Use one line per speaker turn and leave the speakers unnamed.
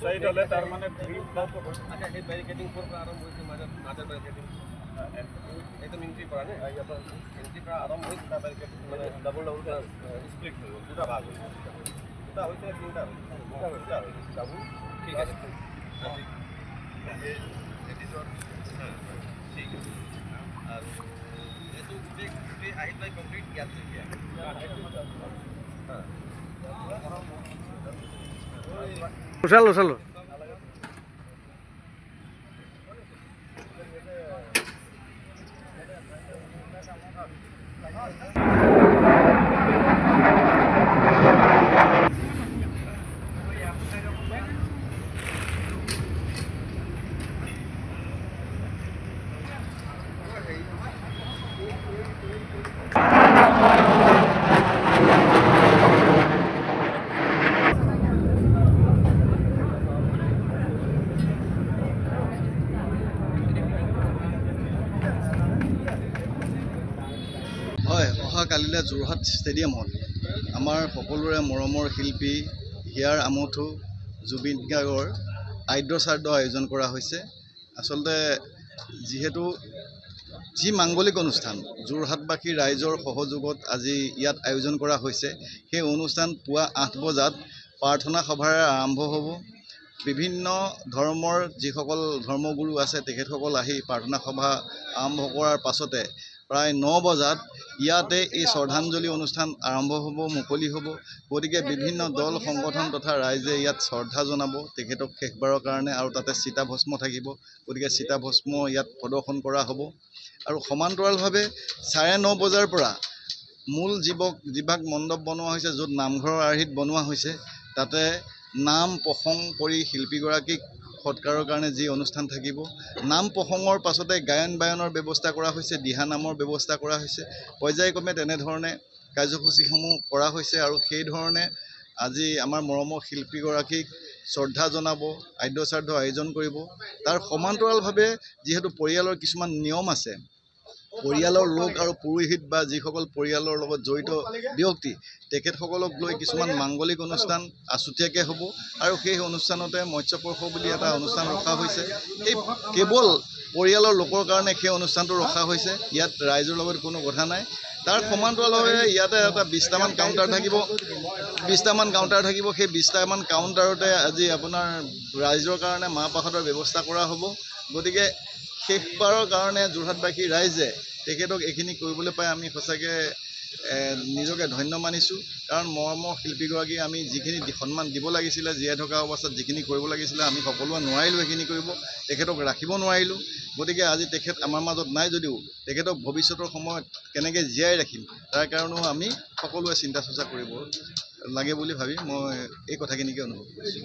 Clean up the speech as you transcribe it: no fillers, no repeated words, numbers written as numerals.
Side वाले तार माने अच्छा हे बैरिकेडिंग पर आरंभ होइছে মাঝে ব্যারিকেডিং একদম এন্ট্রি করা না এন্ট্রি করা আরম্ভ হইছে তা ব্যারিকেডিং মানে ডাবল স্প্লিট হলো দুটো ভাগ হইছে দুটো হইছে তিনটা ডাবল ঠিক আছে এডিটর ঠিক আছে আর যেহেতু গোটে আহিত বাই কমপ্লিট ইয়াতে দিয়া হ্যাঁ
Usalo.
অহাকালিলৈ যোৰহাট ষ্টেডিয়ামত আমাৰ সকলোৰে মৰমৰ শিল্পী হিয়াৰ আমঠু জুবিন গাৰ্গৰ আদ্যশ্ৰাদ্ধ আয়োজন কৰা হৈছে। আচলতে যিহেতু যি মাংগলিক অনুষ্ঠান যোৰহাটবাসী ৰাইজৰ সহযোগত আজি ইয়াত আয়োজন কৰা হৈছে, সেই অনুষ্ঠান পুৱা 8 বজাত প্ৰাৰ্থনা সভাৰে আৰম্ভ হ'ব। বিভিন্ন ধৰ্মৰ যিসকল ধৰ্মগুৰু আছে তেখেতসকল আহি প্ৰাৰ্থনা সভা আৰম্ভ কৰাৰ পাছতে প্ৰায় 9 বজাত ইয়াতে এই শ্ৰদ্ধাঞ্জলি অনুষ্ঠান আৰম্ভ হ'ব, মুকলি হ'ব। গতিকে বিভিন্ন দল সংগঠন তথা ৰাইজে ইয়াত শ্ৰদ্ধা জনাব তেখেতক শেষবাৰৰ কাৰণে, আৰু তাতে চিতাভস্ম থাকিব। গতিকে চিতাভস্ম ইয়াত প্ৰদৰ্শন কৰা হ'ব। আৰু সমান্তৰালভাৱে 9:30 বজাৰ পৰা মূল যিভাগ মণ্ডপ বনোৱা হৈছে, য'ত নামঘৰৰ আৰ্হিত বনোৱা হৈছে, তাতে নাম প্ৰসংগ কৰি শিল্পীগৰাকীক সৎকাৰৰ কাৰণে যি অনুষ্ঠান থাকিব, নাম প্ৰসংগৰ পাছতে গায়ন বায়নৰ ব্যৱস্থা কৰা হৈছে, দিহানামৰ ব্যৱস্থা কৰা হৈছে। পৰ্যায়ক্ৰমে তেনেধৰণে কাৰ্যসূচীসমূহ কৰা হৈছে। আৰু সেইধৰণে আজি আমাৰ মৰমৰ শিল্পীগৰাকীক শ্ৰদ্ধা জনাব, আদ্যশ্ৰাদ্ধ আয়োজন কৰিব। তাৰ সমান্তৰালভাৱে যিহেতু পৰিয়ালৰ কিছুমান নিয়ম আছে, পৰিয়ালৰ লোক আৰু পুৰোহিত বা যিসকল পৰিয়ালৰ লগত জড়িত ব্যক্তি তেখেতসকলক লৈ কিছুমান মাংগলিক অনুষ্ঠান আছুতীয়াকৈ হ'ব। আৰু সেই অনুষ্ঠানতে মৎস্যপৰ্শ বুলি এটা অনুষ্ঠান ৰখা হৈছে। এই কেৱল পৰিয়ালৰ লোকৰ কাৰণে সেই অনুষ্ঠানটো ৰখা হৈছে, ইয়াত ৰাইজৰ লগত কোনো কথা নাই। তাৰ সমান্তৰালভাৱে ইয়াতে এটা 20টামান কাউণ্টাৰ থাকিব, 20টামান কাউণ্টাৰ থাকিব। সেই 20টামান কাউণ্টাৰতে আজি আপোনাৰ ৰাইজৰ কাৰণে মাহ প্ৰসাদৰ ব্যৱস্থা কৰা হ'ব। গতিকে শেষবাৰৰ কাৰণে যোৰহাটবাসী ৰাইজে তেখেতক এইখিনি কৰিবলৈ পাই আমি সঁচাকৈ নিজকে ধন্য মানিছোঁ। কাৰণ মৰমৰ শিল্পীগৰাকী আমি যিখিনি সন্মান দিব লাগিছিলে, জীয়াই থকা অৱস্থাত যিখিনি কৰিব লাগিছিলে আমি সকলোৱে নোৱাৰিলোঁ সেইখিনি কৰিব, তেখেতক ৰাখিব নোৱাৰিলোঁ। গতিকে আজি তেখেত আমাৰ মাজত নাই যদিও তেখেতক ভৱিষ্যতৰ সময়ত কেনেকৈ জীয়াই ৰাখিম তাৰ কাৰণেও আমি সকলোৱে চিন্তা চৰ্চা কৰিব লাগে বুলি ভাবি মই এই কথাখিনিকে অনুভৱ কৰিছোঁ।